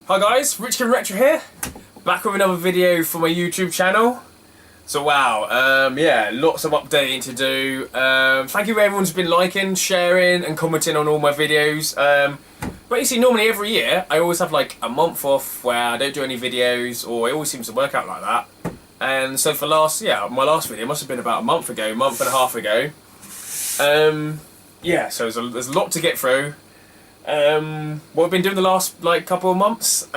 Hi guys, Richard Retro here, back with another video for my YouTube channel. So wow, yeah, lots of updating to do. Thank you everyone who's been liking, sharing and commenting on all my videos. Basically normally every year I always have like a month off where I don't do any videos, or it always seems to work out like that. And so for my last video must have been about a month and a half ago. Yeah, so there's a lot to get through. What I've been doing the last couple of months,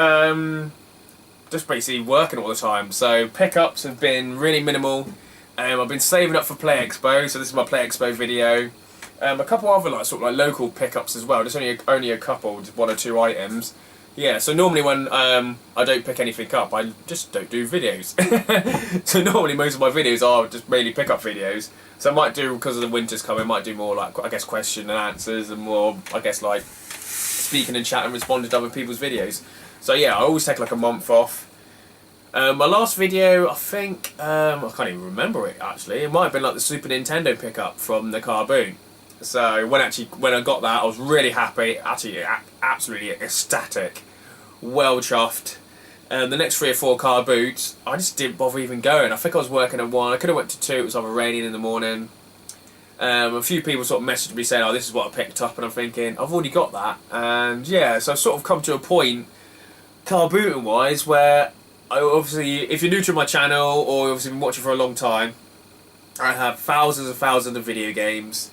just basically working all the time. So pickups have been really minimal. I've been saving up for Playexpo, so this is my Playexpo video. A couple other local pickups as well. Just only a couple, just one or two items. Yeah, so normally when I don't pick anything up, I just don't do videos. So normally most of my videos are just mainly pickup videos. So I might do, because of the winter's coming, I might do more question and answers and more speaking and chat and responding to other people's videos. So yeah, I always take like a month off. My last video, I think, I can't even remember it actually. It might have been like the Super Nintendo pickup from the car boot. So when I got that, I was really happy, actually absolutely ecstatic, well chuffed. The next 3 or 4 car boots, I just didn't bother even going. I think I was working at 1, I could have went to 2, it was either raining in the morning. A few people sort of messaged me saying, oh, this is what I picked up, and I'm thinking, I've already got that. And yeah, so I've sort of come to a point, car booting wise, where I obviously, if you're new to my channel, or you've obviously been watching for a long time, I have thousands and thousands of video games,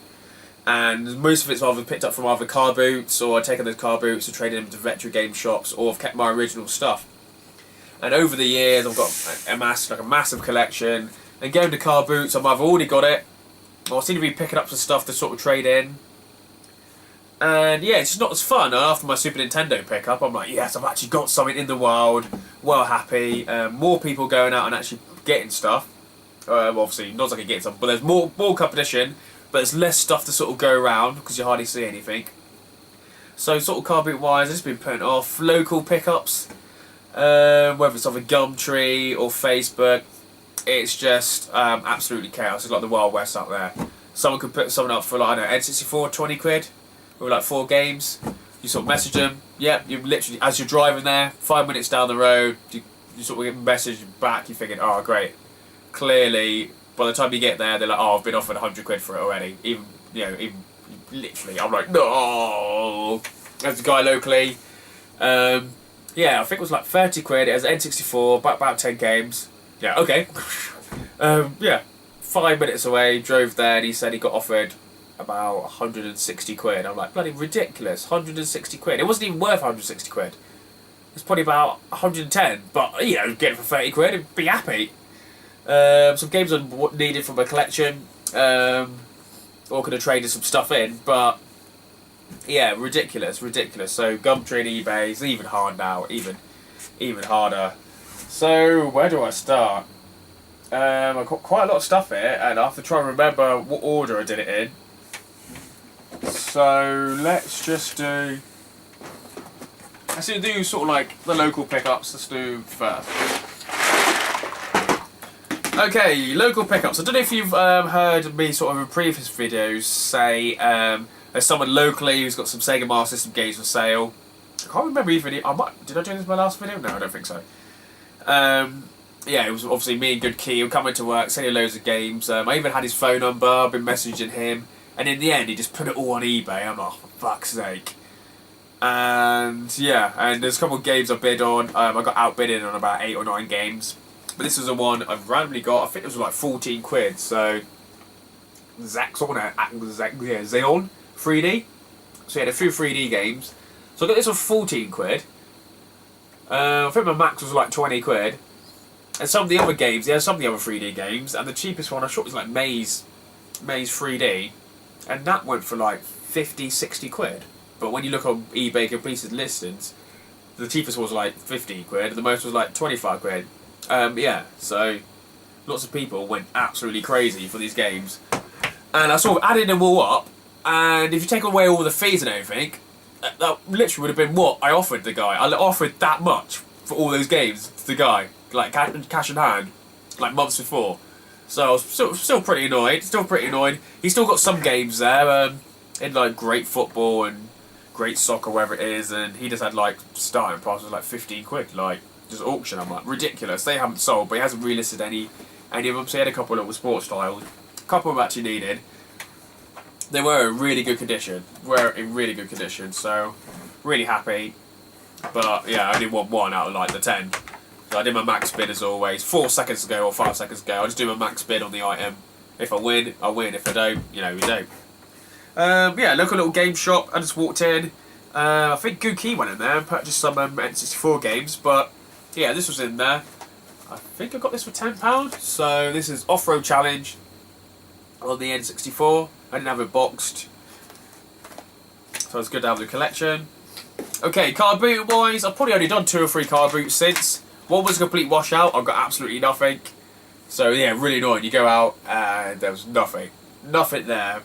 and most of it's either picked up from either car boots, or I've taken those car boots and traded them to retro game shops, or I've kept my original stuff. And over the years, I've got a massive collection, and going to car boots, I've either already got it, or I seem to be picking up some stuff to sort of trade in. And yeah, it's just not as fun. And after my Super Nintendo pickup, I'm like, yes, I've actually got something in the wild, well happy. More people going out and actually getting stuff. Obviously, not like I get some, but there's more competition, but there's less stuff to sort of go around because you hardly see anything. So sort of car boot wise, I've just been putting off local pickups, whether it's off a Gumtree or Facebook. It's just absolutely chaos. It's like the Wild West out there. Someone could put something up for like, I don't know, N64, 20 quid, with like 4 games. You sort of message them. Yep, you literally, as you're driving there, 5 minutes down the road, you sort of get a message back. You're thinking, oh great. Clearly, by the time you get there, they're like, oh, I've been offered 100 quid for it already. Even literally, I'm like, no. There's a guy locally. Yeah, I think it was like 30 quid. It was N64, about 10 games. Yeah, okay. Yeah, 5 minutes away, drove there, and he said he got offered about 160 quid. I'm like, bloody ridiculous, 160 quid. It wasn't even worth 160 quid. It's probably about 110, but, you know, get it for 30 quid and be happy. Some games I needed for my collection, or could have traded some stuff in, but, yeah, ridiculous. So Gumtree and eBay is even hard now, even harder. So, where do I start? I've got quite a lot of stuff here, and I have to try and remember what order I did it in. So, let's do sort of like the local pickups. Let's do first. Okay, local pickups. I don't know if you've heard me sort of in previous videos say there's someone locally who's got some Sega Master System games for sale. I can't remember even. Did I do this in my last video? No, I don't think so. Yeah, it was obviously me and Good Key. He'll come into work, send you loads of games. I even had his phone number. I've been messaging him, and in the end, he just put it all on eBay. I'm like, for fuck's sake. And yeah, and there's a couple of games I bid on. I got outbidded on about 8 or 9 games, but this was the one I've randomly got. I think it was like 14 quid. So Xeon 3D. So he had a few 3D games. So I got this for 14 quid. I think my max was like 20 quid. And some of the other games, some of the other 3D games, and the cheapest one I shot was like Maze 3D, and that went for like 50, 60 quid. But when you look on eBay completed listings, the cheapest was like 50 quid, and the most was like 25 quid. Yeah, so lots of people went absolutely crazy for these games. And I sort of added them all up, and if you take away all the fees and everything, that literally would have been what I offered the guy. I offered that much for all those games to the guy, like cash in hand, like months before. So I was still pretty annoyed. He's still got some games there, in like great football and Great Soccer, wherever it is, and he just had like starting price was like 15 quid, like just auction. I'm like, ridiculous. They haven't sold, but he hasn't relisted any of them. So he had a couple of little sports styles, a couple of them actually needed. They were in really good condition. So really happy. But yeah, I only won one out of like the 10. So I did my max bid as always. 4 seconds ago or 5 seconds ago, I just do my max bid on the item. If I win, I win. If I don't, you know, we don't. Yeah, local little game shop. I just walked in. I think Gookie went in there and purchased some N64 games. But yeah, this was in there. I think I got this for £10. So this is Off-Road Challenge on the N64. I didn't have it boxed. So it's good to have the collection. Okay, car boot wise, I've probably only done 2 or 3 car boots since. One was a complete washout. I got absolutely nothing. So yeah, really annoying. You go out and there was nothing. Nothing there.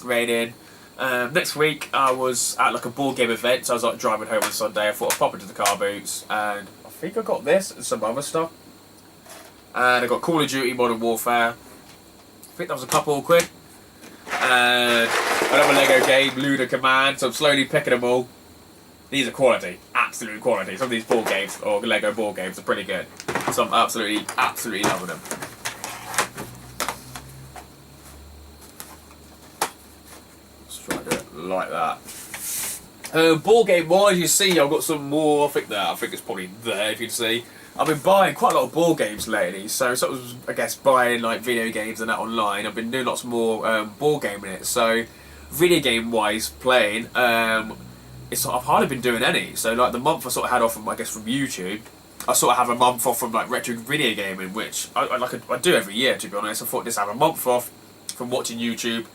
Raining. Next week I was at like a board game event, so I was like driving home on Sunday. I thought I'd pop into the car boots, and I think I got this and some other stuff. And I got Call of Duty Modern Warfare. I think that was a couple of quid. And another Lego game, Lunar Command. So I'm slowly picking them all. These are quality, absolute quality. Some of these board games, or Lego board games, are pretty good. So I'm absolutely loving them. Let's try to do it like that. Board game wise, you see I've got some more. I think it's probably there if you can see. I've been buying quite a lot of board games lately, so sort of, I guess, buying like video games and that online. I've been doing lots more board gaming it. So, video game wise, playing. I've hardly been doing any. So like the month I sort of had off from, I guess, from YouTube, I sort of have a month off from like retro video gaming, which I do every year, to be honest. I thought just have a month off from watching YouTube,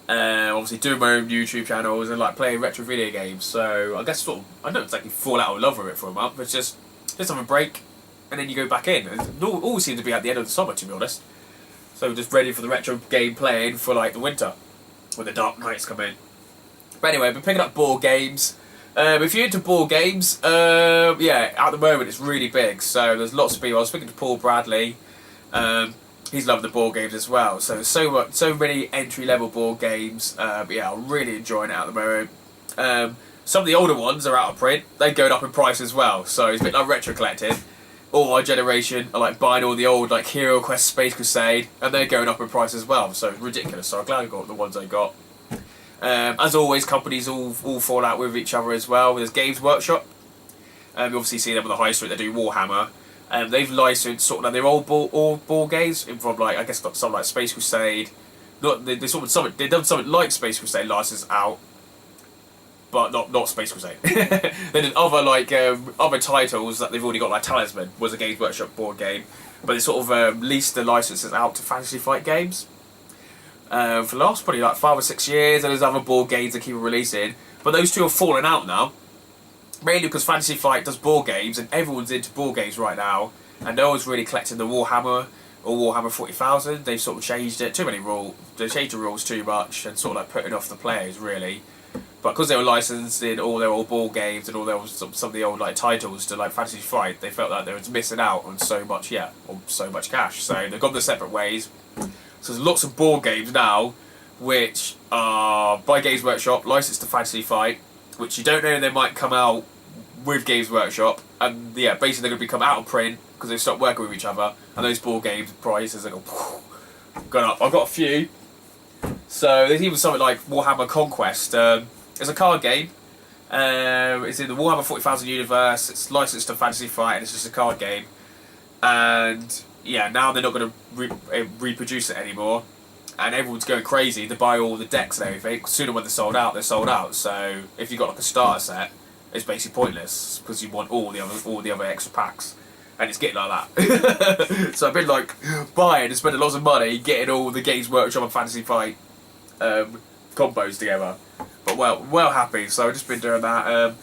obviously doing my own YouTube channels and like playing retro video games. So I guess sort of, I don't exactly fall out of love with it for a month. It's just have a break and then you go back in. It always seems to be at the end of the summer, to be honest. So just ready for the retro game playing for like the winter when the dark nights come in. But anyway, I've been picking up board games. If you're into board games, yeah, at the moment it's really big. So there's lots of people. I was speaking to Paul Bradley. He's loving the board games as well. So there's so many entry-level board games. But yeah, I'm really enjoying it at the moment. Some of the older ones are out of print. They're going up in price as well. So it's a bit like retro collecting. All my generation are like buying all the old like Hero Quest, Space Crusade, and they're going up in price as well. So it's ridiculous. So I'm glad I got the ones I got. As always, companies all fall out with each other as well. There's Games Workshop. You obviously see them on the high street. They do Warhammer. They've licensed sort of like their old ball games from like, I guess, something like Space Crusade. They've done something like Space Crusade licensed out, but not Space Crusade. Then there's other titles that they've already got, like Talisman was a Games Workshop board game, but they sort of leased the licenses out to Fantasy Flight Games. For the last probably like 5 or 6 years, and there's other board games that keep releasing, but those two have fallen out now, mainly because Fantasy Flight does board games and everyone's into board games right now, and no one's really collecting the Warhammer or Warhammer 40,000. They've sort of changed it, they changed the rules too much and sort of like putting off the players really. But because they were licensed in all their old board games and all their some of the old like titles to like Fantasy Flight, they felt like they were missing out on so much cash. So they've gone their separate ways. So there's lots of board games now, which are by Games Workshop, licensed to Fantasy Fight, which you don't know they might come out with Games Workshop, and yeah, basically they're going to become out of print because they've stopped working with each other, and those board games prices are gone up. I've got a few. So there's even something like Warhammer Conquest. It's a card game. It's in the Warhammer 40,000 universe. It's licensed to Fantasy Fight, and it's just a card game. And yeah, now they're not going to reproduce it anymore, and everyone's going crazy to buy all the decks and everything. Sooner when they're sold out, they're sold out. So if you've got like a starter set, it's basically pointless because you want all the other extra packs, and it's getting like that. So I've been like buying and spending lots of money getting all the Games Workshop and Fantasy Fight combos together. But well happy. So I've just been doing that.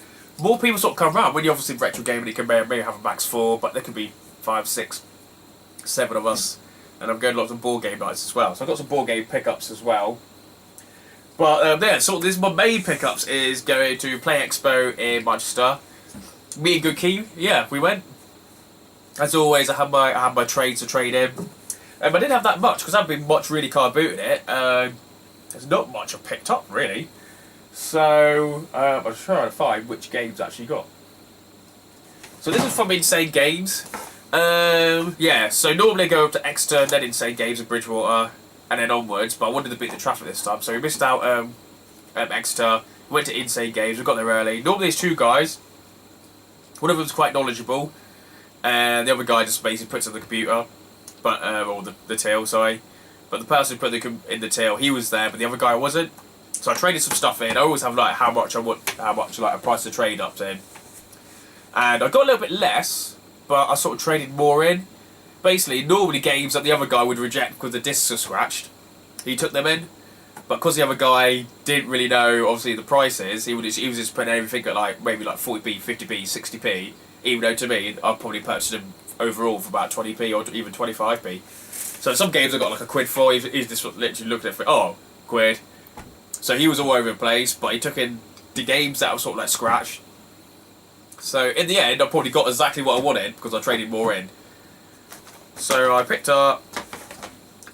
More people sort of come around when you're obviously retro gaming. You can maybe have a max 4, but there could be 5, 6. 7 of us, and I'm going to lots of board game nights as well. So I've got some board game pickups as well. But yeah, so this my main pickups is going to Playexpo in Manchester. Me and Good Key, yeah, we went. As always, I had my trades to trade in. I didn't have that much because I haven't been much really card booting it. There's not much I've picked up really. So I'm trying to find which games I actually got. So this is from Insane Games. Yeah, so normally I go up to Exeter, then Insane Games in Bridgewater, and then onwards, but I wanted to beat the traffic this time, so we missed out Exeter, went to Insane Games, we got there early. Normally there's two guys, one of them's quite knowledgeable, and the other guy just basically puts on the computer, but or the till, sorry. But the person who put in the till, he was there, but the other guy wasn't. So I traded some stuff in. I always have like how much like a price to trade up in. And I got a little bit less, but I sort of traded more in. Basically, normally games that the other guy would reject because the discs are scratched, he took them in. But because the other guy didn't really know, obviously, the prices, he was just putting everything at like maybe like 40p, 50p, 60p. Even though to me, I'd probably purchased them overall for about 20p or even 25p. So some games I got like a quid for. He's just literally looked at it, oh, quid. So he was all over the place, but he took in the games that were sort of like scratched. So in the end, I probably got exactly what I wanted because I traded more in. So I picked up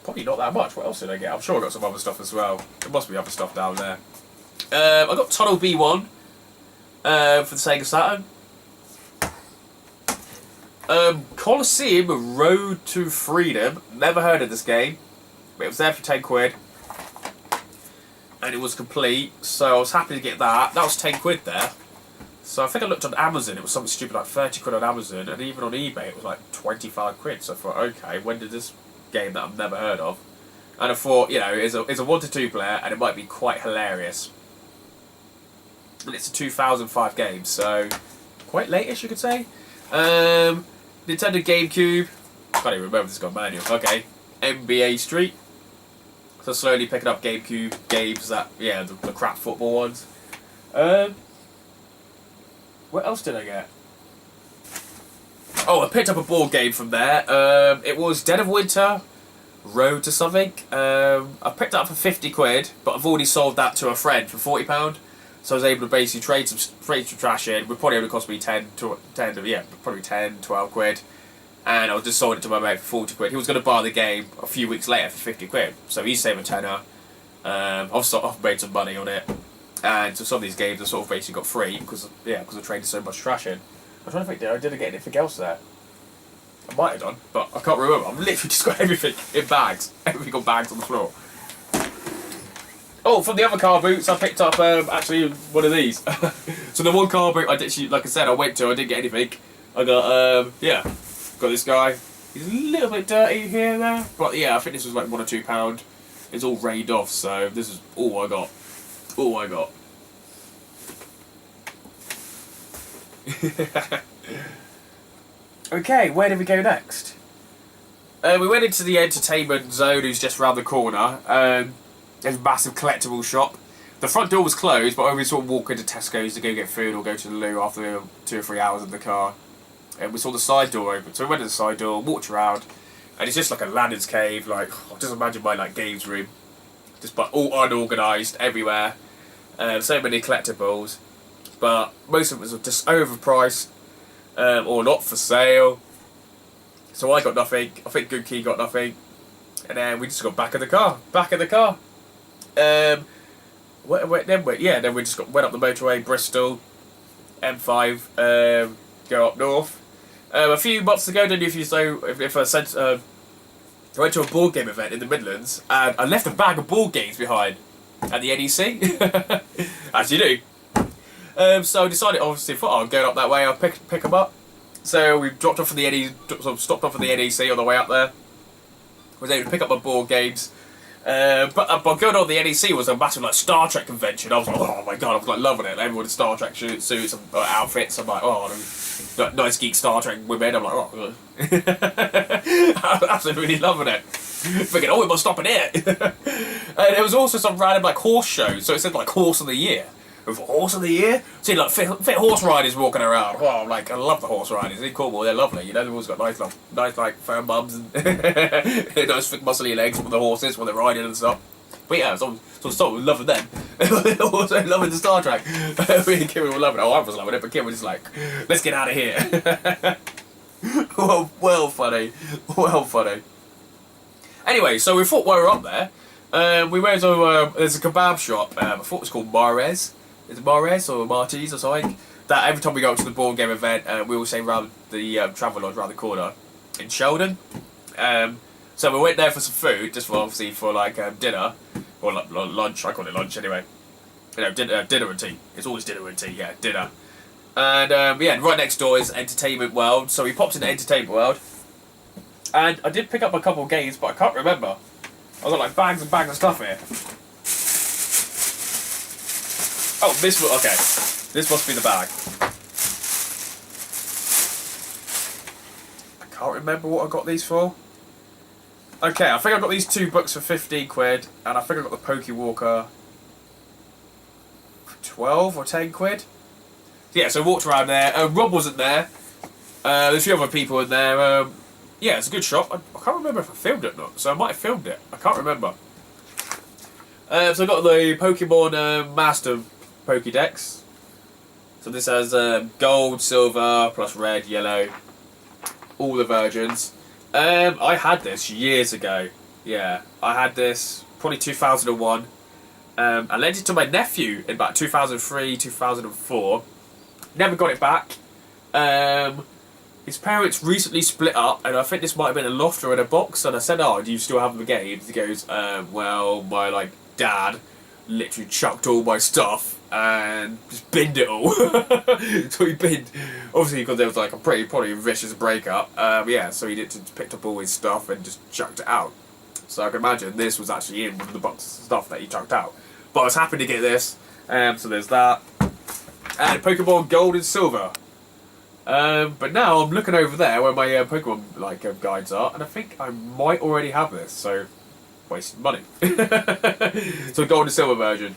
probably not that much. What else did I get? I'm sure I got some other stuff as well. There must be other stuff down there. I got Tunnel B1 for the Sega Saturn. Colosseum Road to Freedom. Never heard of this game, but it was there for 10 quid. And it was complete, so I was happy to get that. That was 10 quid there. So I think I looked on Amazon, it was something stupid like 30 quid on Amazon, and even on eBay it was like 25 quid. So I thought, okay, when did this game that I've never heard of? And I thought, you know, it's a 1 to 2 player, and it might be quite hilarious. And it's a 2005 game, so quite late-ish, you could say. Nintendo GameCube. I can't even remember if this got manual. Okay. NBA Street. So slowly picking up GameCube games that, yeah, the crap football ones. What else did I get? Oh, I picked up a board game from there. It was Dead of Winter, Road to something. I picked it up for 50 quid, but I've already sold that to a friend for £40. So I was able to basically trade some trash in. It would probably only cost me 10, 12 quid. And I just sold it to my mate for 40 quid. He was going to buy the game a few weeks later for 50 quid. So he saved a tenner. I've made some money on it. And so some of these games I sort of basically got free because I traded so much trash in. I'm trying to think, did I get anything else there? I might have done, but I can't remember. I've literally just got everything in bags. Everything got bags on the floor. Oh, from the other car boots, I picked up actually one of these. So the one car boot I did, like I said, I went to, I didn't get anything. I got, got this guy. He's a little bit dirty here and there, but yeah, I think this was like £1 or £2. It's all rained off, so this is all I got. All I got. Okay, where did we go next? We went into the entertainment zone, who's just round the corner. There's a massive collectible shop. The front door was closed, but I always sort of walk into Tesco's to go get food or go to the loo after 2 or 3 hours in the car. And we saw the side door open, so we went to the side door, walked around, and it's just like a ladder's cave. Like, just imagine my like games room, just but all unorganised everywhere. So many collectibles, but most of it was just overpriced or not for sale. So I got nothing. I think Good Key got nothing, and then we just got back in the car. Then we just went up the motorway, Bristol, M5, go up north. A few months ago, I don't know if you know if I said I went to a board game event in the Midlands, and I left a bag of board games behind at the NEC, as you do. So I decided, obviously, I'm going up that way, I'll pick them up. So we dropped off at the stopped off at the NEC on the way up there. Was able to pick up my board games. But going on the NEC was a massive like Star Trek convention. I was like, oh my god, I was like loving it. Everyone in Star Trek suits and outfits. I'm like, oh, nice geek Star Trek women. I'm like, oh, I'm absolutely really loving it. Thinking, oh, we must stop it here. And there was also some random like horse shows. So it said like Horse of the Year. Horse of the Year? See, like fit horse riders walking around. Oh, like I love the horse riders. They're cool, they're lovely. You know, they've always got nice like firm bums and nice thick muscly legs with the horses when they're riding and stuff. But yeah, so I started loving them. Also loving the Star Trek. Me and Kim were loving it. Oh, I was loving it, but Kim was just like, let's get out of here. well funny. Anyway, so we thought while we were up there, We went to there's a kebab shop. I thought it was called Mares. Is it Mares or Marty's or something? That every time we go to the board game event, we always say around the travel lodge around the corner in Sheldon. So we went there for some food, just for obviously for like dinner or lunch. I call it lunch anyway. You know, dinner and tea. It's always dinner and tea. Yeah, dinner. And yeah, right next door is Entertainment World. So we popped into Entertainment World, and I did pick up a couple of games, but I can't remember. I've got like bags and bags of stuff here. Oh, okay. This must be the bag. I can't remember what I got these for. Okay, I think I got these 2 books for 15 quid, and I think I got the Poke Walker for 12 or 10 quid. Yeah, so I walked around there. Rob wasn't there. There's a few other people in there. Yeah, it's a good shop. I can't remember if I filmed it or not, so I might have filmed it. I can't remember. So I got the Pokemon Master Pokédex. So this has gold, silver, plus red, yellow, all the versions. I had this years ago. Yeah, I had this probably 2001. I lent it to my nephew in about 2003, 2004. Never got it back. His parents recently split up, and I think this might have been a loft or in a box. And I said, "Oh, do you still have the games?" He goes, "Well, my dad literally chucked all my stuff and just binned it all." So he binned, obviously because there was like a probably vicious breakup. Yeah, so he just picked up all his stuff and just chucked it out. So I can imagine this was actually in one of the boxes of stuff that he chucked out. But I was happy to get this. So there's that. And Pokemon Gold and Silver. But now I'm looking over there where my Pokemon guides are, and I think I might already have this, so wasting money. So Gold and Silver version.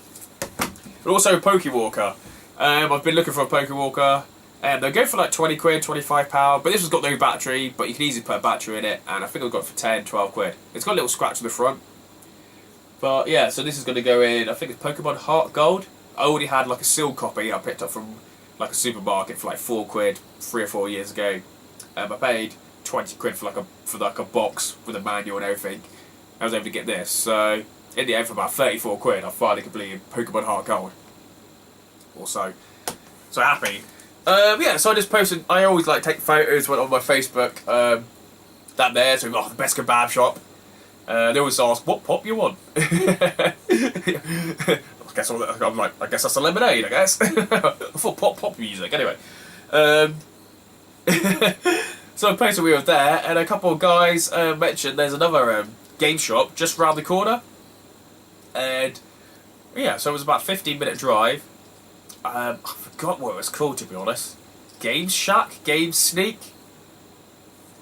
But also Poke Walker. I've been looking for a Poke Walker, and they go for like 20 quid, £25, but this has got no battery, but you can easily put a battery in it, and I think I got it for 10, 12 quid. It's got a little scratch on the front. But yeah, so this is going to go in, I think it's Pokemon Heart Gold. I already had like a sealed copy I picked up from like a supermarket for like 4 quid 3 or 4 years ago. I paid 20 quid for like a box with a manual and everything. I was able to get this, so in the end for about 34 quid I finally completed Pokemon Heart Gold. Also, so happy. Yeah, so I just posted, I always like take photos on my Facebook, that there, so we've got the best kebab shop. They always ask, what pop you want? I guess that's a lemonade, I guess. I thought pop music, anyway. So I posted we were there, and a couple of guys mentioned there's another game shop just round the corner. And yeah, so it was about a 15-minute drive. I forgot what it was called, to be honest. Games Shack? Games Sneak?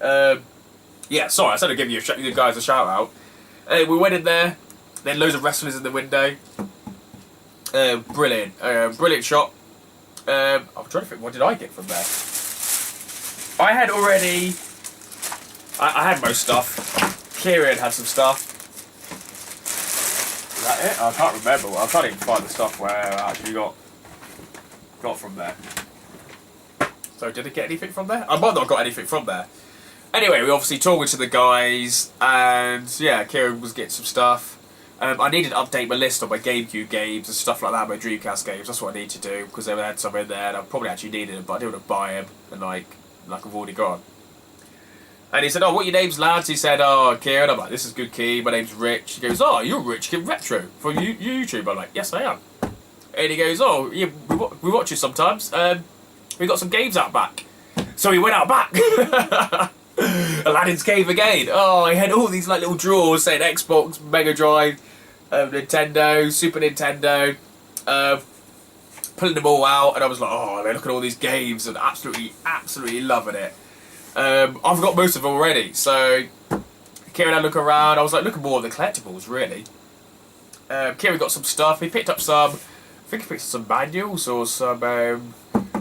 Yeah, sorry, I said I'd give you guys a shout out. We went in there, there had loads of wrestlers in the window. Brilliant. Brilliant shop. I'm trying to think, what did I get from there? I had already... I had most stuff. Kieran had some stuff. Is that it? I can't remember. I can't even find the stuff where I actually got from there. So did I get anything from there? I might not have got anything from there. Anyway, we obviously talking to the guys, and yeah, Kieran was getting some stuff. I needed to update my list on my GameCube games and stuff like that, my Dreamcast games. That's what I need to do, because they had some in there, and I probably actually needed them, but I didn't want to buy them, and like I've already gone. And he said, "Oh, what your name's, lads?" He said, "Oh, Kieran." I'm like, "This is good, Key. My name's Rich." He goes, "Oh, you're Rich Kid Retro from YouTube." I'm like, "Yes, I am." And he goes, "Oh, yeah, we watch you sometimes. We got some games out back." So he went out back. Aladdin's Cave again. Oh, I had all these like little drawers saying Xbox, Mega Drive, Nintendo, Super Nintendo, pulling them all out, and I was like, "Oh, man, look at all these games," and absolutely loving it. I've got most of them already, so Kieran had a look around. I was like, looking more at the collectibles, really. Kieran got some stuff. He picked up some, I think he picked up some manuals or some,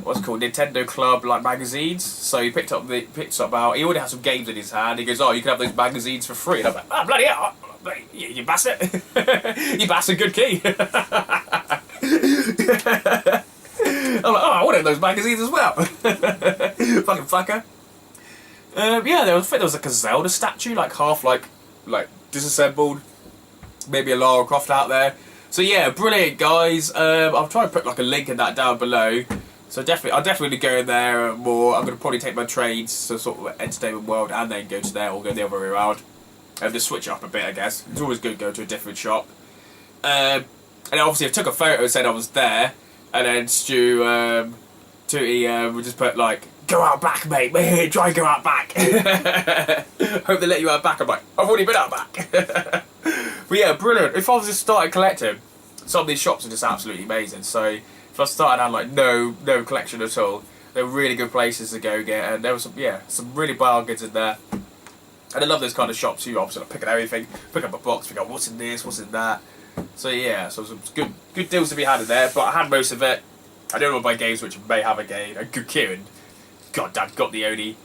what's it called, Nintendo Club like magazines. So he picked up about, he already had some games in his hand. He goes, "Oh, you can have those magazines for free." And I'm like, "Oh, bloody hell, you bastard." You bastard, good Key. I'm like, "Oh, I wanted those magazines as well." Fucking fucker. Yeah, I think there was like a Zelda statue, like half like disassembled. maybe a Lara Croft out there. So yeah, brilliant guys. I'll try and put like a link in that down below. So I'll definitely go in there more. I'm going to probably take my trains to sort of entertainment world and then go to there, or go the other way around. Just switch it up a bit, I guess. It's always good to go to a different shop. And obviously I took a photo, said I was there, and then Stu, Tootie would just put like, go out back, mate. Try and go out back. Hope they let you out back. I'm like, I've already been out back. But yeah, brilliant. If I was just started collecting, some of these shops are just absolutely amazing. So if I started out like no collection at all, they're really good places to go get, and there was some really bargains in there. And I love those kind of shops. You obviously like picking everything, pick up a box, pick up what's in this, what's in that. So yeah, so some good deals to be had in there. But I had most of it. I don't know about games which may have a game. A good queuing. God damn, got the only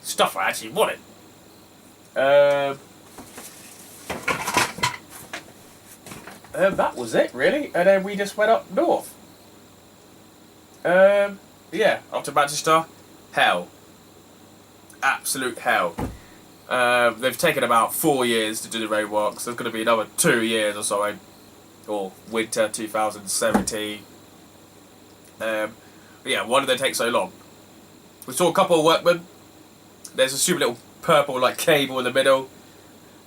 stuff I actually wanted. That was it really, and then we just went up north. Yeah, up to Manchester. Hell. Absolute hell. They've taken about 4 years to do the roadworks. There's going to be another 2 years or so, or winter 2017. Yeah, why did they take so long? We saw a couple of workmen. There's a stupid little purple like cable in the middle.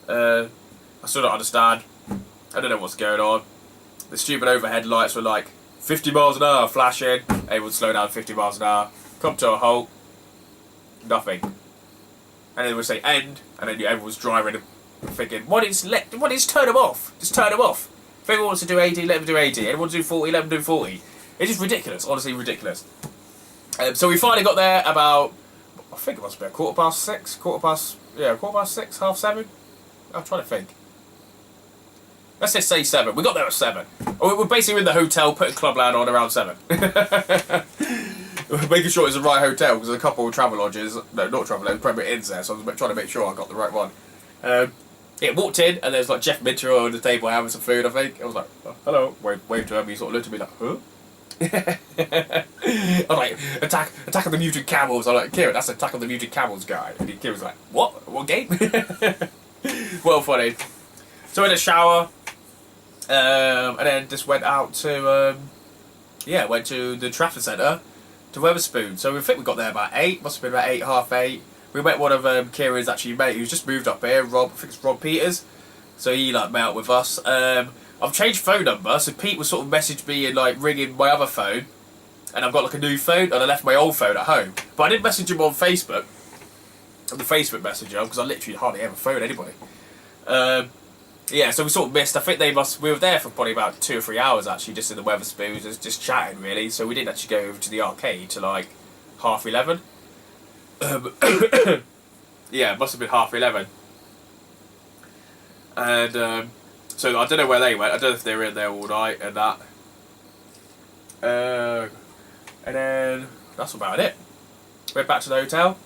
I still don't understand. I don't know what's going on. The stupid overhead lights were like 50 miles an hour flashing. Everyone slow down 50 miles an hour. Come to a halt. Nothing. And then we say end, and then everyone was driving and thinking, what is turn them off? Just turn them off. If everyone wants to do 80, let them do 80. Anyone wants to do 40, let them do 40. It's just ridiculous, honestly ridiculous. So we finally got there about, I think it must be a quarter past 6, half 7. I'm trying to think. Let's just say 7. We got there at 7. We're basically in the hotel, putting Clubland on around 7. Making sure it's the right hotel, because there's a couple of travel lodges, no, not travel lodges, Premier Inns there, so I was trying to make sure I got the right one. Yeah, walked in, and there's like Jeff Mitchell on the table having some food, I think. I was like, oh, hello, waved to him, he sort of looked at me like, huh? I'm like, attack of the mutant camels. I'm like, Kieran, that's Attack of the Mutant Camels guy. And Kieran's like, what game? Well funny. So I had a shower, and then just went out to, went to the Trafford Centre to Weatherspoon. So we think we got there about 8, must have been about 8, half 8. We met one of Kieran's actually mate who's just moved up here, Rob, I think it's Rob Peters. So he like met up with us. I've changed phone number, so Pete was sort of messaged me and like ringing my other phone, and I've got like a new phone, and I left my old phone at home. But I didn't message him on Facebook, on the Facebook Messenger, because I literally hardly ever phone anybody. Yeah, so we sort of missed. I think we were there for probably about 2 or 3 hours actually, just in the Weatherspoons, just chatting really. So we didn't actually go over to the arcade till like 11:30. Yeah, it must have been 11:30. And so I don't know where they went. I don't know if they were in there all night and that. And then that's about it. Went back to the hotel.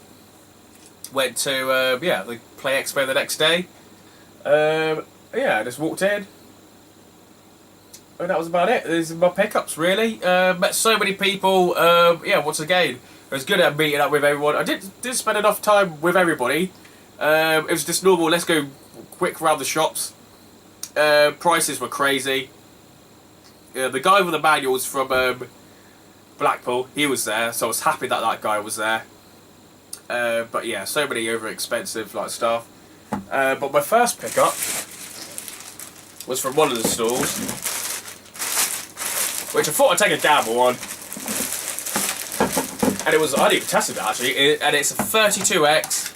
Went to the Playexpo the next day. I just walked in. And that was about it. These are my pickups really. Met so many people. Once again, it was good at meeting up with everyone. I didn't spend enough time with everybody. It was just normal. Let's go quick around the shops. Prices were crazy. The guy with the manuals from Blackpool, he was there, so I was happy that that guy was there. But yeah, so many over expensive like stuff. But my first pickup was from one of the stores, which I thought I'd take a gamble on. And it was, I didn't even test it actually, and it's a 32X.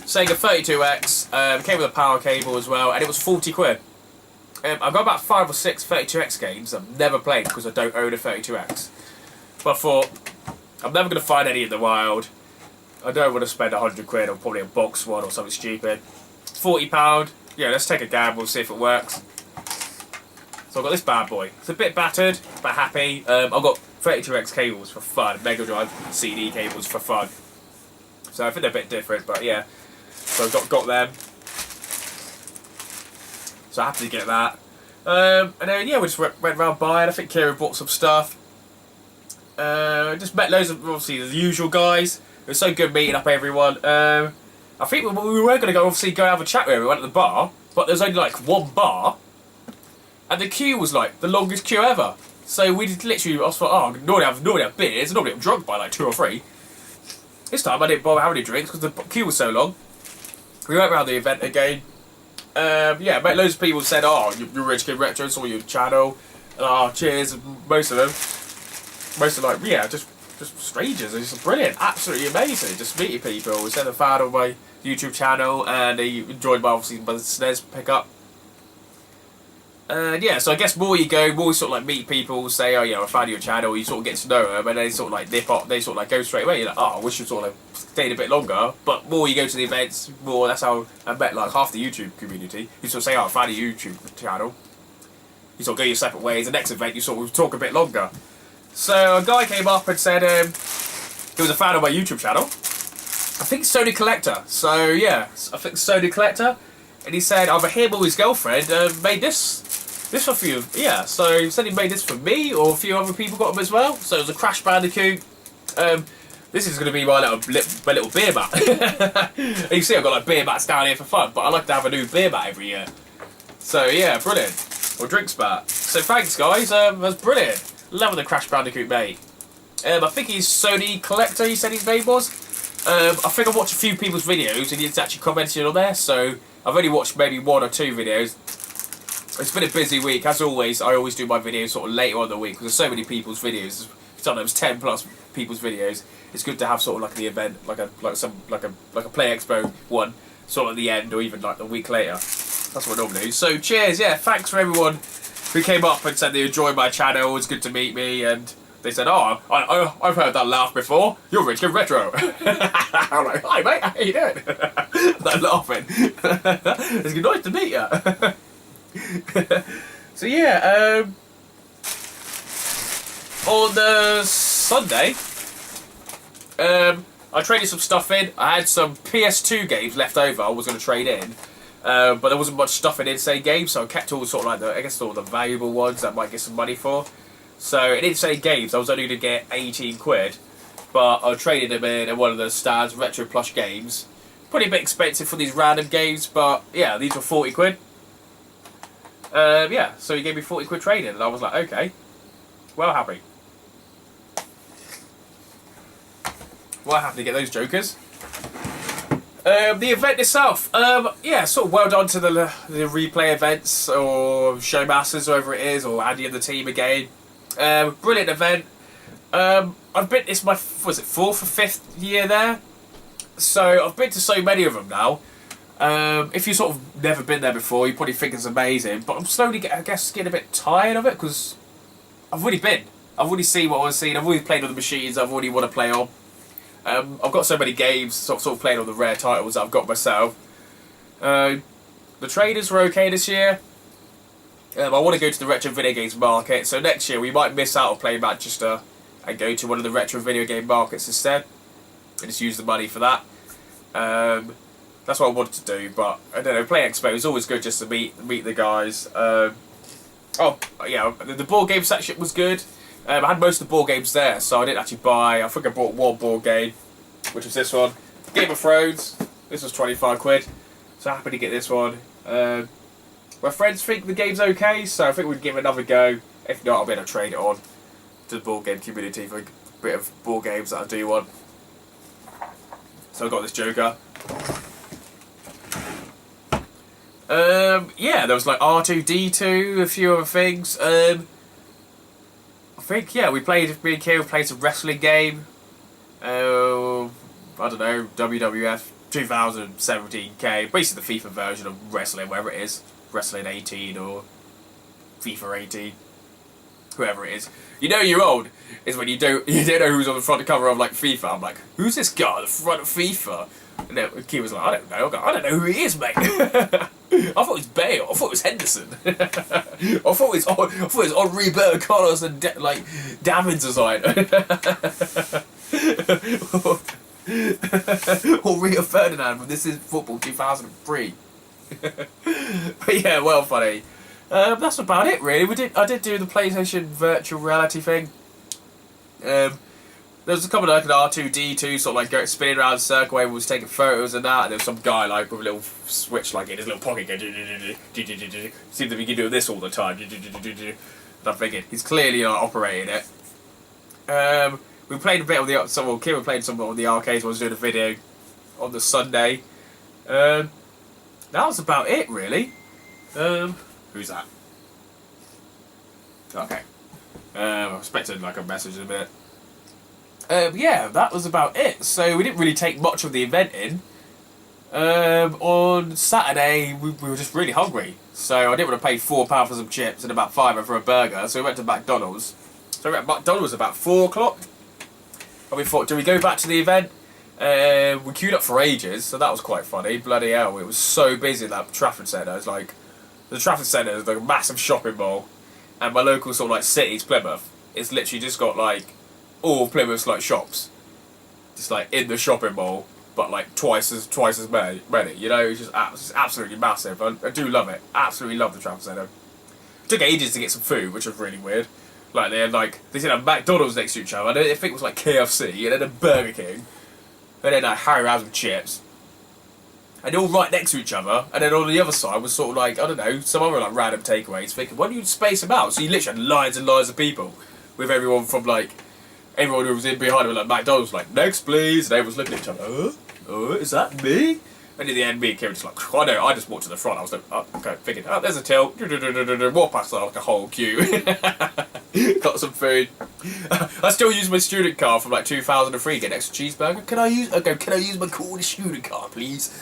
Sega 32X, came with a power cable as well, and it was 40 quid. I've got about 5 or 6 32X games I've never played because I don't own a 32X. But I thought, I'm never going to find any in the wild. I don't want to spend 100 quid on probably a box one or something stupid. £40, yeah, let's take a gamble, see if it works. So I've got this bad boy. It's a bit battered, but happy. I've got 32X cables for fun, Mega Drive CD cables for fun. So I think they're a bit different, but yeah. So I got them. So happy to get that. And then yeah, we just went around buying. I think Kieran bought some stuff. Just met loads of obviously the usual guys. It was so good meeting up everyone. I think we were going to go and have a chat with everyone at the bar. but there's only like one bar, and the queue was like the longest queue ever. So we just literally, I was like, oh, normally have beers, normally I'm drunk by like 2 or 3. This time I didn't bother having any drinks because the queue was so long. We went around the event again. Yeah, but loads of people said, oh, you're Rich Kid Retro, saw your channel. Cheers. Most of them. Most of like, yeah, just strangers. It's brilliant. Absolutely amazing. Just meeting people. We sent a fan on my YouTube channel and they enjoyed my, obviously, my SNES pickup. Yeah, so I guess more you go, more you sort of like meet people, say, oh, you know, I found your channel, you sort of get to know them, and they sort of like nip up, they sort of like go straight away. You're like, oh, I wish you sort of like stayed a bit longer. But more you go to the events, more, that's how I met like half the YouTube community. You sort of say, oh, I found your YouTube channel. You sort of go your separate ways. The next event, you sort of talk a bit longer. So a guy came up and said he was a fan of my YouTube channel. I think Sony Collector. So yeah, I think Sony Collector. And he said, I'm him or his girlfriend made this for a few. Yeah, so he said he made this for me, or a few other people got them as well. So it was a Crash Bandicoot. This is going to be my little beer mat. And you see I've got like beer mats down here for fun, but I like to have a new beer mat every year. So yeah, brilliant. Or drinks mat. So thanks guys, that's brilliant. Loving the Crash Bandicoot, mate. I think he's Sony Collector, he said his name was. I think I've watched a few people's videos and he's actually commented on there, so I've only watched maybe 1 or 2 videos. It's been a busy week, as always. I always do my videos sort of later on in the week because there's so many people's videos. Sometimes 10 plus people's videos. It's good to have sort of like the event, like a Playexpo one, sort of at the end or even like the week later. That's what I normally do. So cheers, yeah. Thanks for everyone who came up and said they enjoyed my channel. It was good to meet me, and they said, "Oh, I've heard that laugh before. You're Rich Kid Retro." I'm like, "Hi mate, how you doing?" They're laughing. It's nice to meet you. So yeah, on the Sunday, I traded some stuff in. I had some PS2 games left over. I was going to trade in, but there wasn't much stuff in Insane Games, so I kept all sort of like all the valuable ones that I might get some money for. So in Insane Games, I was only going to get 18 quid, but I traded them in at one of the stands, Retro Plush Games. Pretty a bit expensive for these random games, but yeah, these were 40 quid. Yeah, so he gave me 40 quid trading, and I was like, okay, well happy. Well happy to get those jokers. The event itself, yeah, sort of well done to the replay events, or Showmasters, whoever it is, or Andy and the team again. Brilliant event. I've been, it's my, was it 4th or 5th year there? So I've been to so many of them now. If you sort of never been there before, you probably think it's amazing, but I'm slowly, getting a bit tired of it, because I've already been. I've already seen what I've seen, I've already played on the machines I've already want to play on. I've got so many games, sort of playing on the rare titles that I've got myself. The traders were okay this year. I want to go to the retro video games market, so next year we might miss out on playing Manchester and go to one of the retro video game markets instead, and just use the money for that. That's what I wanted to do, but I don't know. Playexpo is always good just to meet the guys. Oh yeah, the board game section was good. I had most of the board games there, so I didn't actually buy. I think I bought one board game, which was this one, Game of Thrones. This was 25 quid, so happy to get this one. My friends think the game's okay, so I think we'd give it another go. If not, I'll be able to trade it on to the board game community for a bit of board games that I do want. So I got this Joker. Yeah, there was like R2-D2, a few other things. I think, yeah, me and Kieran played some wrestling game. I don't know, WWF 2017K, basically the FIFA version of wrestling, wherever it is. Wrestling 18 or FIFA 18, whoever it is. You know you're old is when you don't know who's on the front cover of like FIFA. I'm like, who's this guy on the front of FIFA? And then Key was like, I don't know. I don't know who he is, mate. I thought it was Bale. I thought it was Henderson. I thought it was Roberto Carlos and Davin's design. Or Rio Ferdinand from This Is Football 2003. But yeah, well funny. That's about it really. I did do the PlayStation virtual reality thing. There was a couple of like an R2D2 sort of like go spinning around the circle where we was taking photos and that, and there was some guy like with a little switch like in his little pocket going seemed to be doing this all the time. And I'm thinking he's clearly operating it. We played a bit of the Kim played some of the arcades. I was doing a video on the Sunday. That was about it really. Who's that? Okay. I expected like a message in a minute. Yeah, that was about it. So we didn't really take much of the event in. On Saturday, we were just really hungry. So I didn't want to pay £4 for some chips and about £5 for a burger. So we went to McDonald's. So we were at McDonald's about 4 o'clock. And we thought, do we go back to the event? We queued up for ages, so that was quite funny. Bloody hell, it was so busy in that Trafford Centre. It's like, the Trafford Centre is like a massive shopping mall. And my local sort of like city's Plymouth. It's literally just got like all of Plymouth's like shops, just like in the shopping mall, but like twice as many. You know, it's just absolutely massive. I do love it. Absolutely love the Trafford Centre. It took ages to get some food, which was really weird. Like they said a McDonald's next to each other. I think it was like KFC and then a Burger King, and then Harry Rouse with chips. And they're all right next to each other, and then on the other side was sort of like, I don't know, some other like random takeaways. Thinking, why don't you space them out? So you literally had lines and lines of people, with everyone from like, everyone who was in behind them, like McDonald's, like, next please, and everyone's looking at each other, is that me? And in the end, me and Kim were just like, I know, I just walked to the front, I was like, oh, okay, thinking, oh, there's a till, walk past like a whole queue. Got some food. I still use my student card from like 2003, get an extra cheeseburger. Can I use my Cornish student card, please?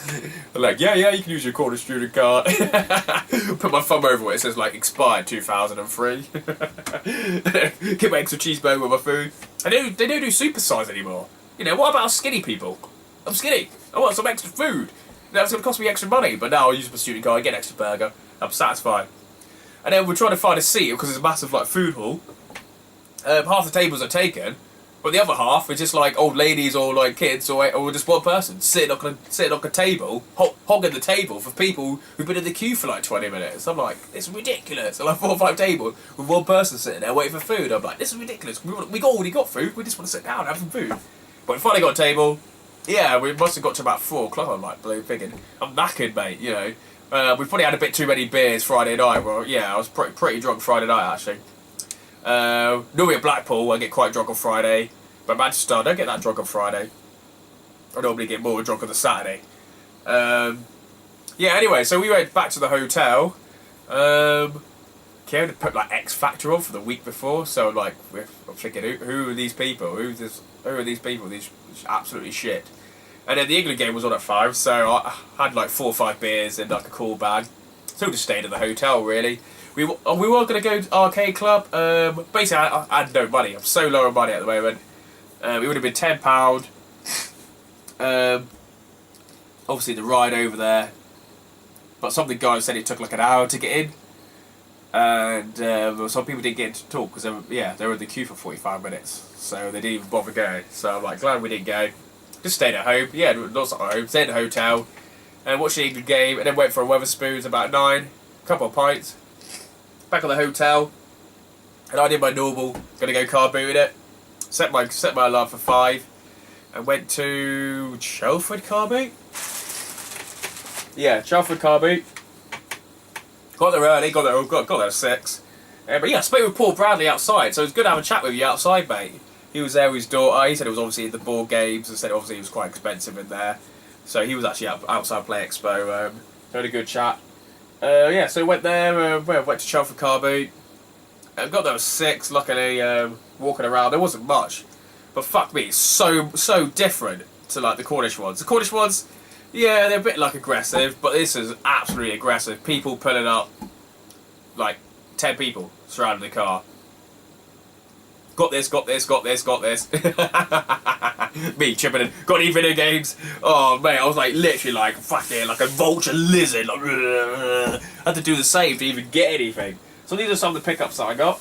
I'm like, yeah, you can use your Cornish student card. Put my thumb over it, it says like expired 2003. Get my extra cheeseburger with my food. They don't do supersize anymore. You know, what about skinny people? I'm skinny. I want some extra food. That's going to cost me extra money, but now I'll use my student card, get an extra burger. I'm satisfied. And then we're trying to find a seat because it's a massive like food hall. Half the tables are taken, but the other half is just like old ladies or like kids or just one person sitting on a table, hogging the table for people who've been in the queue for like 20 minutes. I'm like, it's ridiculous. I'm like 4 or 5 tables with one person sitting there waiting for food. I'm like, this is ridiculous. We already got food. We just want to sit down and have some food. But we finally got a table. Yeah, we must have got to about 4 o'clock. I'm like, thinking, I'm knackered, mate. You know. We probably had a bit too many beers Friday night. Well, yeah, I was pretty drunk Friday night, actually. Normally at Blackpool, I get quite drunk on Friday. But Manchester, I don't get that drunk on Friday. I normally get more drunk on the Saturday. Yeah, anyway, so we went back to the hotel. Karen had put like X Factor on for the week before. So, like, I'm thinking, who are these people? Who are these people? These absolutely shit. And then the England game was on at 5, so I had like 4 or 5 beers in like a cool bag. So we just stayed at the hotel, really. We were going to go to Arcade Club. Basically, I had no money. I'm so low on money at the moment. It would have been £10. Obviously, the ride over there. But some of the guys said it took like an hour to get in. And some people didn't get in to talk because they were in the queue for 45 minutes. So they didn't even bother going. So I'm like, glad we didn't go. Just stayed at home. Yeah, not at home. Stayed at the hotel. And watched the England game. And then went for a Wetherspoons about 9. A couple of pints. Back at the hotel. And I did my normal. Gonna go car booting it. Set my alarm for 5. And went to Chelford car boot. Yeah, Chelford car boot. Got there early. Got there at 6. But yeah, I spoke with Paul Bradley outside. So it was good to have a chat with you outside, mate. He was there with his daughter. He said it was obviously in the board games and said obviously it was quite expensive in there. So he was actually outside Playexpo. Had a good chat. Yeah, so went there. Went to Chelford car boot. Got there at 6. Luckily, walking around there wasn't much, but fuck me, it's so different to like the Cornish ones. The Cornish ones, yeah, they're a bit like aggressive, but this is absolutely aggressive. People pulling up, like 10 people surrounding the car. Got this. Me chipping in. Got any video games? Oh mate, I was like literally like fucking like a vulture lizard. Like, had to do the same to even get anything. So these are some of the pickups that I got.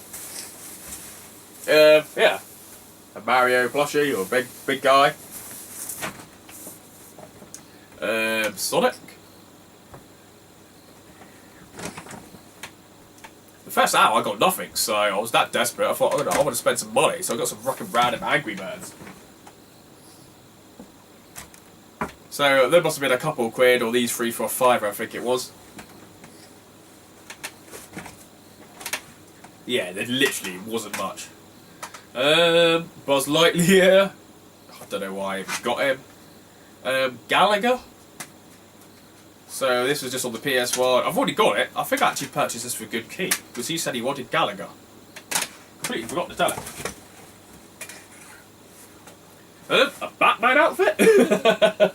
Yeah, a Mario plushie or a big guy. Sonic. The first hour I got nothing, so I was that desperate. I thought, I want to spend some money, so I got some fucking random Angry Birds. So there must have been a couple of quid, or these 3 for a fiver, I think it was. Yeah, there literally wasn't much. Buzz Lightyear. I don't know why I even got him. Gallagher. So this was just on the PS1. I've already got it. I think I actually purchased this for good keep, because he said he wanted Gallagher. Completely forgot to tell him. A Batman outfit? I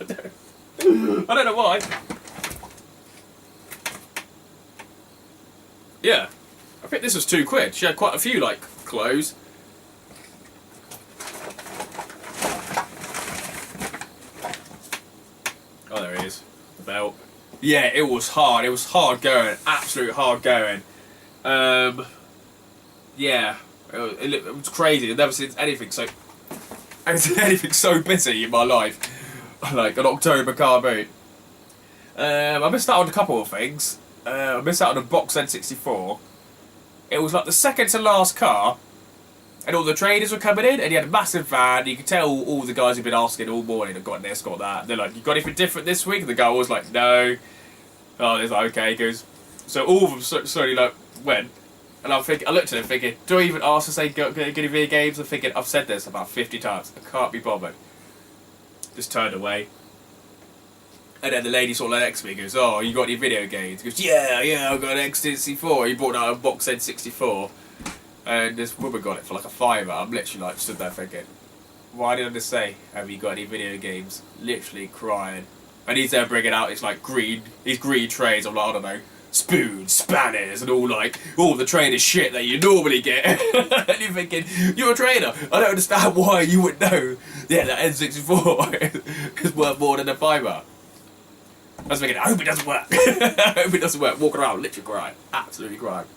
don't know why. Yeah. I think this was £2. She had quite a few, like, clothes. Oh, there he is. The belt. Yeah, it was hard. It was hard going. Absolute hard going. Yeah. It was crazy. I've never seen anything so busy in my life. Like an October car boot. I missed out on a couple of things. I missed out on a box N64. It was like the second to last car, and all the traders were coming in, and he had a massive van. You could tell all the guys had been asking all morning, I've got this, got that. They're like, you got anything different this week? And the guy was like, no. Oh, he's like, okay. He goes, so all of them slowly like went. And I looked at him thinking, do I even ask to say get any video games? I'm thinking, I've said this about 50 times. I can't be bothered. Just turned away. And then the lady sort of next to me goes, oh, you got any video games? He goes, yeah, I've got an N64. He brought out a box N64. And this woman got it for like a fiver. I'm literally like stood there thinking, why did I just say, have you got any video games? Literally crying. And he's there bringing out his like green trays of like, I don't know, spoons, spanners, and all the trader shit that you normally get. And you're thinking, you're a trader. I don't understand why you would know. Yeah, that N64 is worth more than a fiver. I was thinking, I hope it doesn't work. I hope it doesn't work. Walking around, literally crying. Absolutely crying.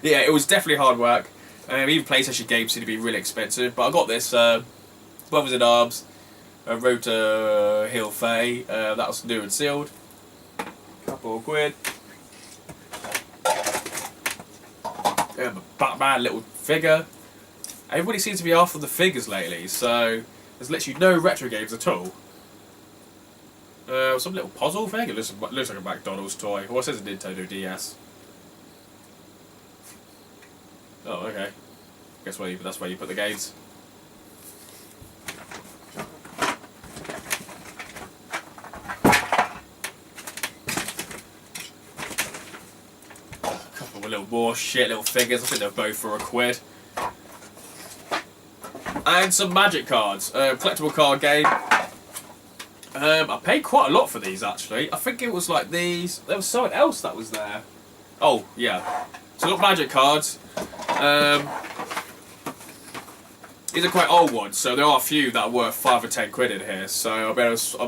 Yeah, it was definitely hard work. Even PlayStation games seem to be really expensive. But I got this Brothers in Arms, Road to Hill Fay. That was new and sealed. Couple of quid. Batman little figure. Everybody seems to be after the figures lately, so there's literally no retro games at all. Some little puzzle thing. It looks like a McDonald's toy. Or it says a Nintendo DS. Oh, okay. Guess where that's where you put the games. A couple of little more shit, little figures. I think they're both for £1. And some magic cards. Collectible card game. I paid quite a lot for these actually. I think it was like these. There was something else that was there. Oh yeah. So I got magic cards. These are quite old ones, so there are a few that are worth 5 or 10 quid in here. So I'll be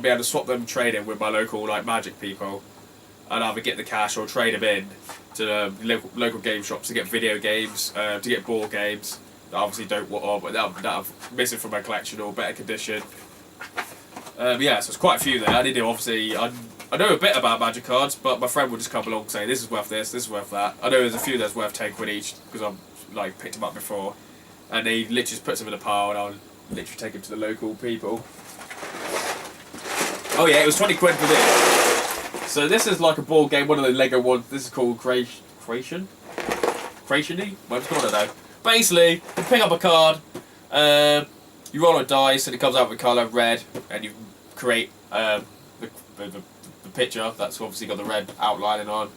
able to swap them, trade in with my local like magic people, and either get the cash or trade them in to local game shops to get video games, to get board games that I obviously don't want, but that I'm missing from my collection or better condition. Yeah, so it's quite a few there. I did obviously. I know a bit about magic cards, but my friend would just come along and say, this is worth this is worth that. I know there's a few that's worth 10 quid each, because I've like picked them up before. And he literally just puts them in a pile, and I'll literally take them to the local people. Oh yeah, it was 20 quid for this. So this is like a board game, one of the Lego ones. This is called Creation-y? What it's called, I don't know. Basically, you pick up a card, you roll a dice, and it comes out with colour red, and you create the picture that's obviously got the red outlining on.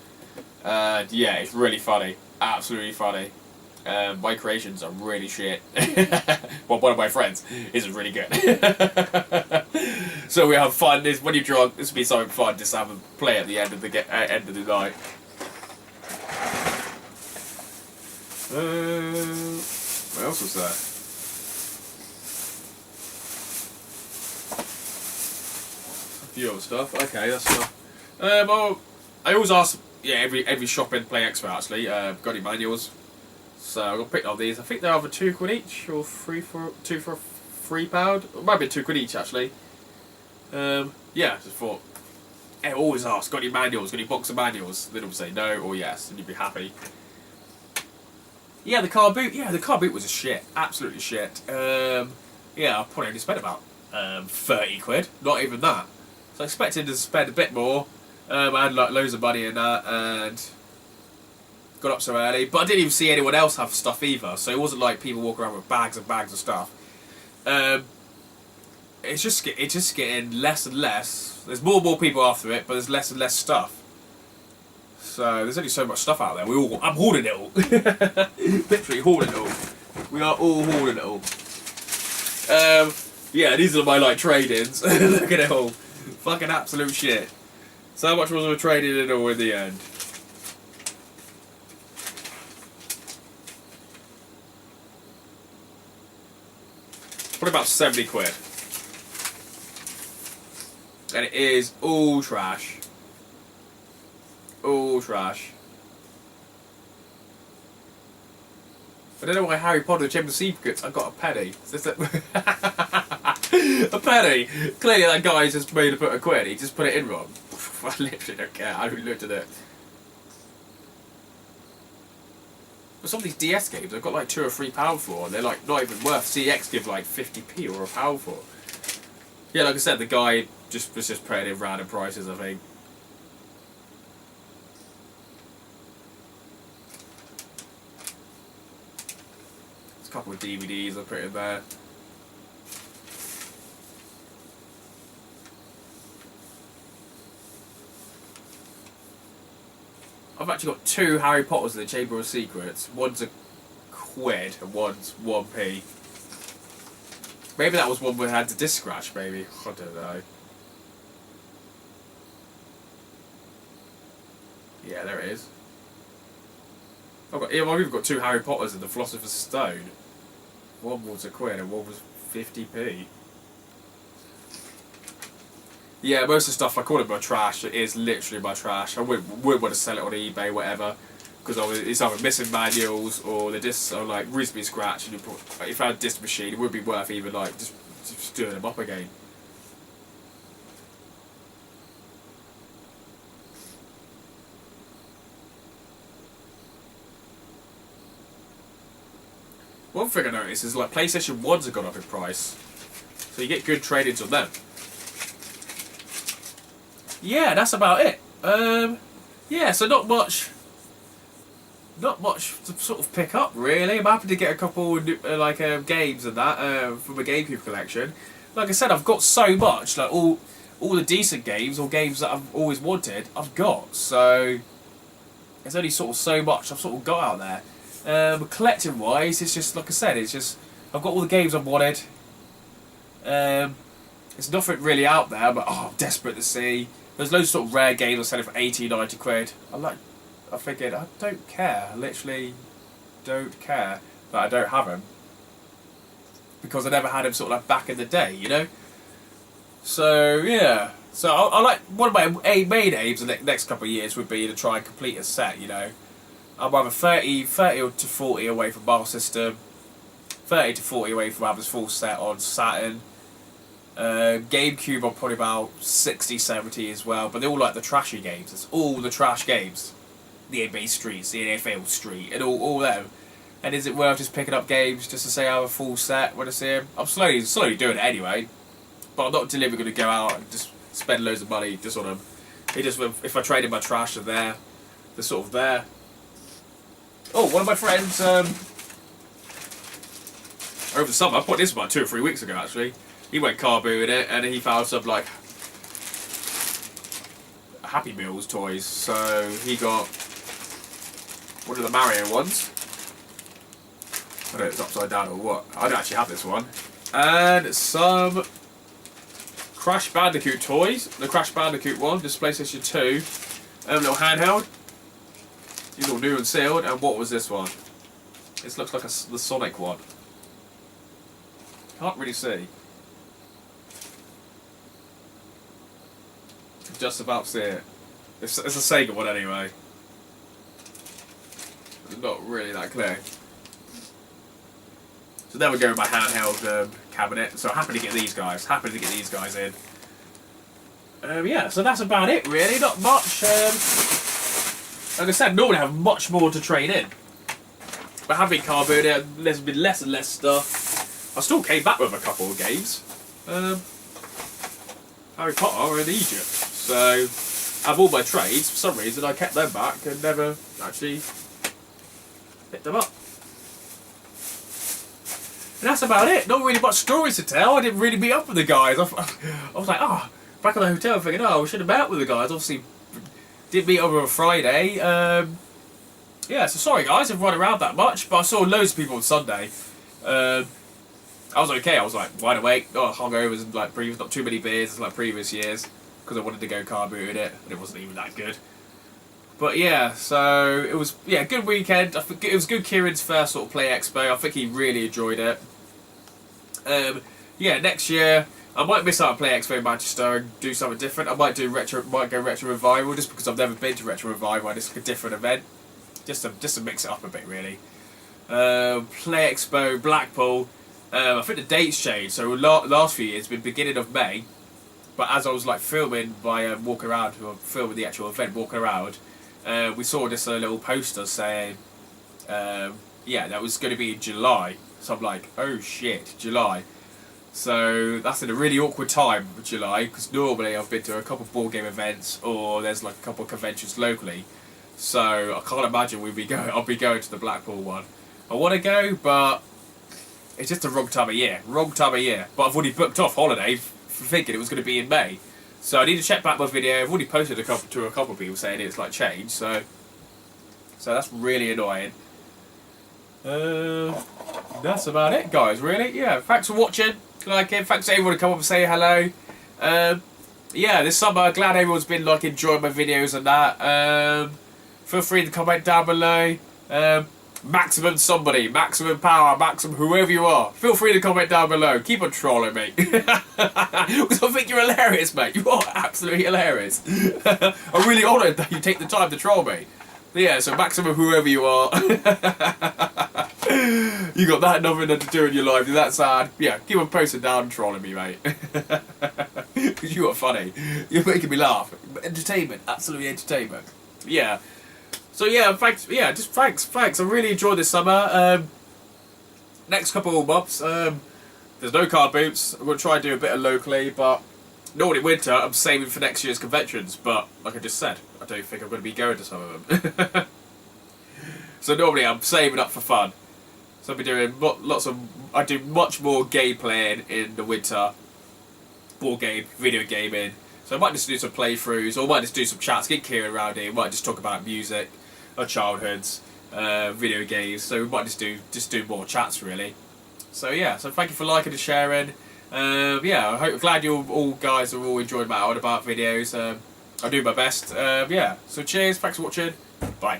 Yeah, it's really funny, absolutely funny. My creations are really shit. Well, one of my friends is really good. So we have fun. When you're drunk, this will be something fun. Just have a play at the end of the night. What else was there? A few other stuff. Okay, that's enough. Well, I always ask. Yeah, every shop in Playexpo actually. Got any manuals? So I got picked up these. I think they're either 2 quid each or 2 for £3. It might be 2 quid each actually. Yeah, just thought. I always ask, got any manuals? Got any box of manuals? Then they'll say no or yes, and you'd be happy. Yeah, the car boot. Yeah, the car boot was a shit. Absolutely shit. Yeah, I probably only spent about 30 quid. Not even that. So So I expected to spend a bit more. I had like loads of money in that and got up so early. But I didn't even see anyone else have stuff either. So it wasn't like people walking around with bags and bags of stuff. It's just getting less and less. There's more and more people after it, but there's less and less stuff. So there's only so much stuff out there. I'm hoarding it all. Literally hoarding it all. We are all hoarding it all. Yeah, these are my like trade-ins. Look at it all. Fucking absolute shit. So how much was I trading in all in the end? Probably about 70 quid. And it is all trash. All trash. I don't know why Harry Potter Chamber of Secrets I got a penny. Is this a penny? Clearly that guy's just made to put a quid. He just put it in wrong. I literally don't care. I haven't looked at it. But some of these DS games I've got like £2 or £3 for, and they're like not even worth. CX give like 50p or £1 for. Yeah, like I said, the guy was just putting in random prices, I think. There's a couple of DVDs I put in there. I've actually got 2 Harry Potters in the Chamber of Secrets. One's a quid and one's 1p. Maybe that was one we had to disc scratch, maybe. I don't know. Yeah, there it is. I've even got 2 Harry Potters in the Philosopher's Stone. One was a quid and one was 50p. Yeah, most of the stuff, I call it my trash. It is literally my trash. I wouldn't want to sell it on eBay, whatever. Because it's either missing manuals or the discs are like reasonably scratched. And if I had a disc machine, it would be worth even like just doing them up again. One thing I noticed is like PlayStation 1s have gone up in price. So you get good trade-ins on them. Yeah, that's about it. Yeah, so not much to sort of pick up really. I'm happy to get a couple like games and that from a GameCube collection. Like I said, I've got so much, like all the decent games or games that I've always wanted, I've got. So there's only sort of so much I've sort of got out there. Collecting wise, it's just like I said, it's just I've got all the games I've wanted. There's nothing really out there, but I'm desperate to see. There's loads of sort of rare games I'm selling for 80, 90 quid. I figured I don't care. I literally don't care that I don't have them. Because I never had them sort of like back in the day, you know? So, yeah. So I like, one of my main aims in the next couple of years would be to try and complete a set, you know? I'm either 30 to 40 away from Bar System, 30 to 40 away from having this full set on Saturn. GameCube I'm probably about 60, 70 as well, but they're all like the trashy games. It's all the trash games. The NBA Streets, the NFL Street, and all them. And is it worth just picking up games just to say I have a full set when I see them? I'm slowly doing it anyway, but I'm not deliberately going to go out and just spend loads of money just on them. It just, if I trade in my trash, they're sort of there. Oh, one of my friends, over the summer, I put this about 2 or 3 weeks ago actually. He went car booing it and he found some like Happy Meals toys. So he got one of the Mario ones. I don't know if it's upside down or what. I don't actually have this one. And some Crash Bandicoot toys. The Crash Bandicoot one, just PlayStation 2. Little handheld. These all new and sealed. And what was this one? This looks like the Sonic one. Can't really see. Just about see it. It's a Sega one anyway. It's not really that clear. So there we go with my handheld cabinet. So happy to get these guys. Happy to get these guys in. Yeah, so that's about it really. Not much. Like I said, normally I have much more to trade in. But having car booted, there's been less and less stuff. I still came back with a couple of games. Harry Potter in Egypt. So, out of all my trades, for some reason I kept them back and never actually picked them up. And that's about it. Not really much stories to tell. I didn't really meet up with the guys. I was like, back at the hotel thinking, we should have met up with the guys. Obviously, did meet over on Friday. Yeah, so sorry guys, I've run around that much, but I saw loads of people on Sunday. I was okay. I was like wide awake, not hungover as like previous, not too many beers as like previous years, because I wanted to go car booting it, and it wasn't even that good. But yeah, so it was good weekend. I think it was good. Kieran's first sort of Playexpo. I think he really enjoyed it. Yeah, next year I might miss out on Playexpo in Manchester and do something different. I might go Retro Revival just because I've never been to Retro Revival and it's like a different event, just to mix it up a bit really. Playexpo Blackpool. I think the dates changed. So last few years, it's been beginning of May, but as I was like filming by walking around, or filming the actual event, walking around, we saw this little poster saying, that was going to be in July. So I'm like, oh shit, July. So that's in a really awkward time of July, because normally I've been to a couple of board game events or there's like a couple of conventions locally. So I can't imagine I'll be going to the Blackpool one. I want to go, but it's just the wrong time of year. But I've already booked off holiday for thinking it was going to be in May. So I need to check back my video. I've already posted to a couple of people saying it's like changed. So that's really annoying. That's about it, guys. Really, yeah. Thanks for watching. Thanks to everyone to come up and say hello. Yeah, this summer, glad everyone's been like enjoying my videos and that. Feel free to comment down below. Maximum somebody, maximum power, maximum whoever you are. Feel free to comment down below. Keep on trolling me. Because I think you're hilarious, mate. You are absolutely hilarious. I'm really honoured that you take the time to troll me. But yeah, so maximum whoever you are. You got that nothing to do in your life, you're that sad. Yeah, keep on posting down and trolling me, mate. Because you are funny. You're making me laugh. Entertainment, absolutely entertainment. Yeah. So yeah, thanks. Yeah, just thanks. I really enjoyed this summer. Next couple of months, there's no car boots. I'm going to try and do a bit of locally, but normally winter I'm saving for next year's conventions. But like I just said, I don't think I'm going to be going to some of them. So normally I'm saving up for fun. So I'll be doing I do much more game playing in the winter. Board game, video gaming. So I might just do some playthroughs, or I might just do some chats, get Kieran around here, might just talk about music, our childhoods, video games, so we might just do more chats really. So yeah, so thank you for liking and sharing. Yeah, I'm glad you all guys are all enjoying my out and about videos. I do my best. Yeah, so cheers, thanks for watching, bye.